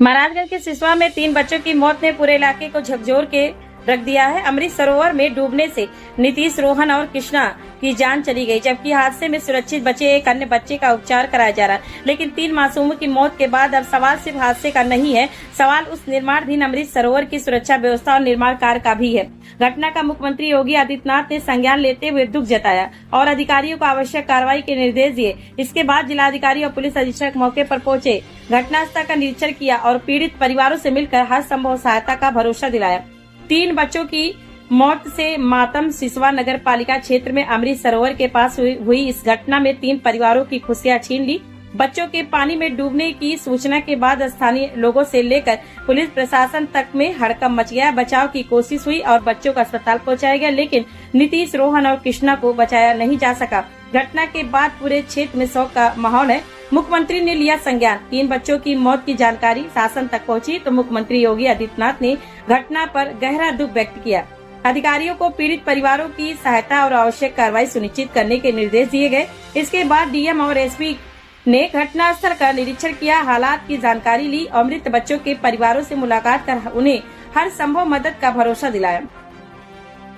महाराजगंज के सिसवा में 3 बच्चों की मौत ने पूरे इलाके को झकझोर के रख दिया है। अमृत सरोवर में डूबने से नीतीश, रोहन और कृष्णा की जान चली गई, जबकि हादसे में सुरक्षित बचे एक अन्य बच्चे का उपचार कराया जा रहा है। लेकिन 3 मासूमों की मौत के बाद अब सवाल सिर्फ हादसे का नहीं है, सवाल उस निर्माणाधीन अमृत सरोवर की सुरक्षा व्यवस्था और निर्माण कार्य का भी है। घटना का मुख्यमंत्री योगी आदित्यनाथ ने संज्ञान लेते हुए दुख जताया और अधिकारियों को आवश्यक कार्रवाई के निर्देश दिए। इसके बाद जिलाधिकारी और पुलिस अधीक्षक मौके पर पहुंचे, घटनास्थल का निरीक्षण किया और पीड़ित परिवारों से मिलकर हर संभव सहायता का भरोसा दिलाया। 3 बच्चों की मौत से मातम सिसवा नगर पालिका क्षेत्र में अमृत सरोवर के पास हुई इस घटना में 3 परिवारों की खुशियां छीन ली। बच्चों के पानी में डूबने की सूचना के बाद स्थानीय लोगों से लेकर पुलिस प्रशासन तक में हड़कंप मच गया। बचाव की कोशिश हुई और बच्चों को अस्पताल पहुंचाया गया, लेकिन नीतीश, रोहन और कृष्णा को बचाया नहीं जा सका। घटना के बाद पूरे क्षेत्र में शोक का माहौल है। मुख्यमंत्री ने लिया संज्ञान। 3 बच्चों की मौत की जानकारी शासन तक पहुंची तो मुख्यमंत्री योगी आदित्यनाथ ने घटना पर गहरा दुख व्यक्त किया। अधिकारियों को पीड़ित परिवारों की सहायता और आवश्यक कार्रवाई सुनिश्चित करने के निर्देश दिए गए। इसके बाद डीएम और एसपी ने घटनास्थल का निरीक्षण किया, हालात की जानकारी ली और मृत बच्चों के परिवारों से मुलाकात कर उन्हें हर संभव मदद का भरोसा दिलाया।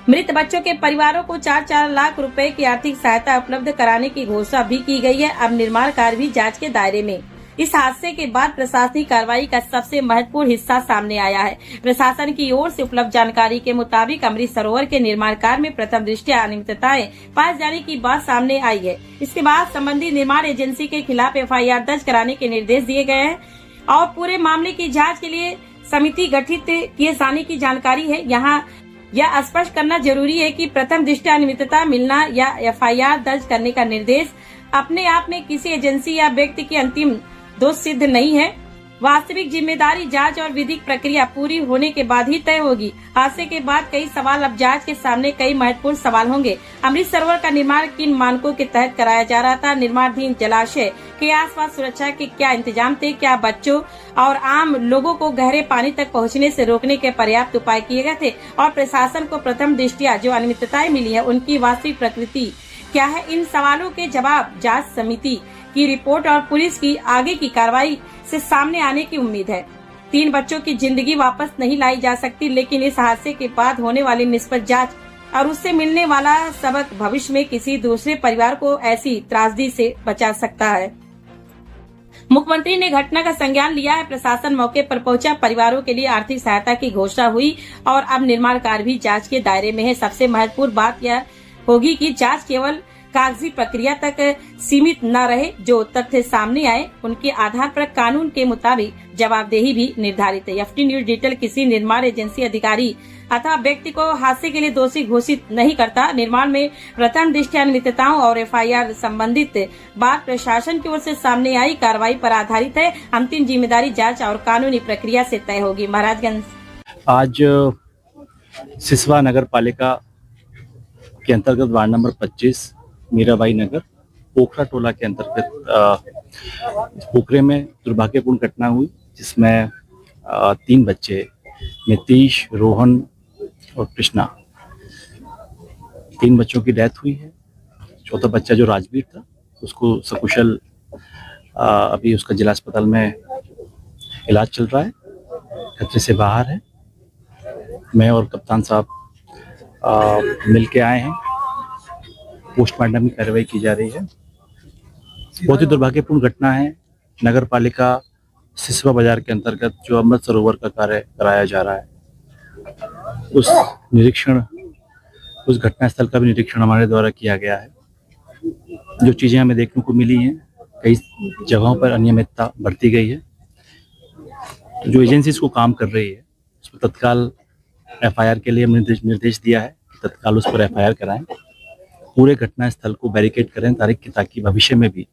मृत बच्चों के परिवारों को 4-4 लाख रुपए की आर्थिक सहायता उपलब्ध कराने की घोषणा भी की गई है। अब निर्माण कार्य भी जांच के दायरे में। इस हादसे के बाद प्रशासनिक कार्रवाई का सबसे महत्वपूर्ण हिस्सा सामने आया है। प्रशासन की ओर से उपलब्ध जानकारी के मुताबिक अमृत सरोवर के निर्माण कार्य में प्रथम दृष्टया अनियमितताएं पाए जाने की बात सामने आई है। इसके बाद संबंधित निर्माण एजेंसी के खिलाफ एफआईआर दर्ज कराने के निर्देश दिए गए हैं और पूरे मामले की जाँच के लिए समिति गठित किए जाने की जानकारी है। यहाँ यह स्पष्ट करना जरूरी है कि प्रथम दृष्टया अनियमितता मिलना या एफआईआर दर्ज करने का निर्देश अपने आप में किसी एजेंसी या व्यक्ति की अंतिम दोष सिद्ध नहीं है। वास्तविक जिम्मेदारी जांच और विधिक प्रक्रिया पूरी होने के बाद ही तय होगी। हादसे के बाद कई सवाल, अब जांच के सामने कई महत्वपूर्ण सवाल होंगे। अमृत सरोवर का निर्माण किन मानकों के तहत कराया जा रहा था? निर्माणाधीन जलाशय के आसपास सुरक्षा के क्या इंतजाम थे? क्या बच्चों और आम लोगों को गहरे पानी तक पहुंचने से रोकने के पर्याप्त उपाय किए गए थे? और प्रशासन को प्रथम दृष्टया जो अनियमितताएं मिली है उनकी वास्तविक प्रकृति क्या है? इन सवालों के जवाब जांच समिति की रिपोर्ट और पुलिस की आगे की कार्रवाई से सामने आने की उम्मीद है। 3 बच्चों की जिंदगी वापस नहीं लाई जा सकती, लेकिन इस हादसे के बाद होने वाली निष्पक्ष जांच और उससे मिलने वाला सबक भविष्य में किसी दूसरे परिवार को ऐसी त्रासदी से बचा सकता है। मुख्यमंत्री ने घटना का संज्ञान लिया है। प्रशासन मौके पर पहुंचा, परिवारों के लिए आर्थिक सहायता की घोषणा हुई और अब निर्माण कार्य भी जांच के दायरे में है। सबसे महत्वपूर्ण बात यह होगी कि जांच केवल कागजी प्रक्रिया तक सीमित न रहे। जो तथ्य सामने आए उनके आधार पर कानून के मुताबिक जवाबदेही भी निर्धारित है। एफटी न्यूज डिजिटल किसी निर्माण एजेंसी, अधिकारी अथवा व्यक्ति को हादसे के लिए दोषी घोषित नहीं करता। निर्माण में प्रथम दृष्टया अनियमितताओं और एफआईआर संबंधित बात प्रशासन की ओर से सामने आई कार्रवाई पर आधारित है। अंतिम जिम्मेदारी जांच और कानूनी प्रक्रिया से तय होगी। महाराजगंज आज सिसवा नगर पालिका के अंतर्गत वार्ड नंबर 25 मीराबाई नगर पोखरा टोला के अंतर्गत पोखरे में दुर्भाग्यपूर्ण घटना हुई, जिसमें 3 बच्चे नीतीश, रोहन और कृष्णा, 3 बच्चों की डेथ हुई है। चौथा बच्चा जो राजवीर था उसको सकुशल अभी उसका जिला अस्पताल में इलाज चल रहा है, खतरे से बाहर है। मैं और कप्तान साहब मिल के आए हैं, पोस्टमार्टम की कार्रवाई की जा रही है। बहुत ही दुर्भाग्यपूर्ण घटना है। नगर पालिका सिसवा बाजार के अंतर्गत जो अमृत सरोवर का कार्य कराया जा रहा है, उस घटनास्थल का भी निरीक्षण हमारे द्वारा किया गया है। जो चीजें हमें देखने को मिली हैं, कई जगहों पर अनियमितता बरती गई है। तो जो एजेंसी इसको काम कर रही है उस पर तत्काल एफआईआर के लिए हमने निर्देश दिया है कि तत्काल उस पर एफआईआर कराएं, पूरे घटना स्थल को बैरिकेड करें ताकि भविष्य में भी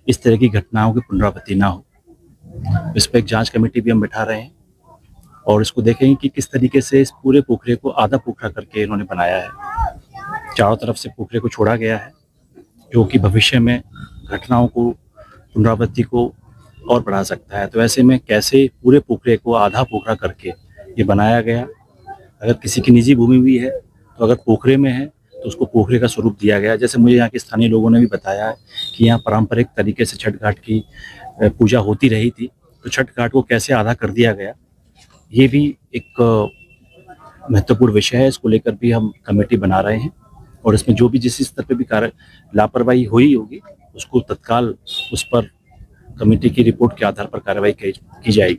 इस तरह की घटनाओं की पुनरावृत्ति ना हो। इस पर एक जांच कमेटी भी हम बैठा रहे हैं और इसको देखेंगे कि किस तरीके से इस पूरे पोखरे को आधा पोखरा करके इन्होंने बनाया है। चारों तरफ से पोखरे को छोड़ा गया है, जो कि भविष्य में घटनाओं को पुनरावृत्ति को और बढ़ा सकता है। तो ऐसे में कैसे पूरे पोखरे को आधा पोखरा करके ये बनाया गया? अगर किसी की निजी भूमि भी है तो अगर पोखरे में है तो उसको पोखरे का स्वरूप दिया गया। जैसे मुझे यहाँ के स्थानीय लोगों ने भी बताया है कि यहाँ पारंपरिक तरीके से छठ घाट की पूजा होती रही थी, तो छठ घाट को कैसे आधा कर दिया गया, ये भी एक महत्वपूर्ण विषय है। इसको लेकर भी हम कमेटी बना रहे हैं और इसमें जो भी जिस स्तर पे भी कार्य लापरवाही हुई होगी उसको तत्काल उस पर कमेटी की रिपोर्ट के आधार पर कार्रवाई की जाएगी।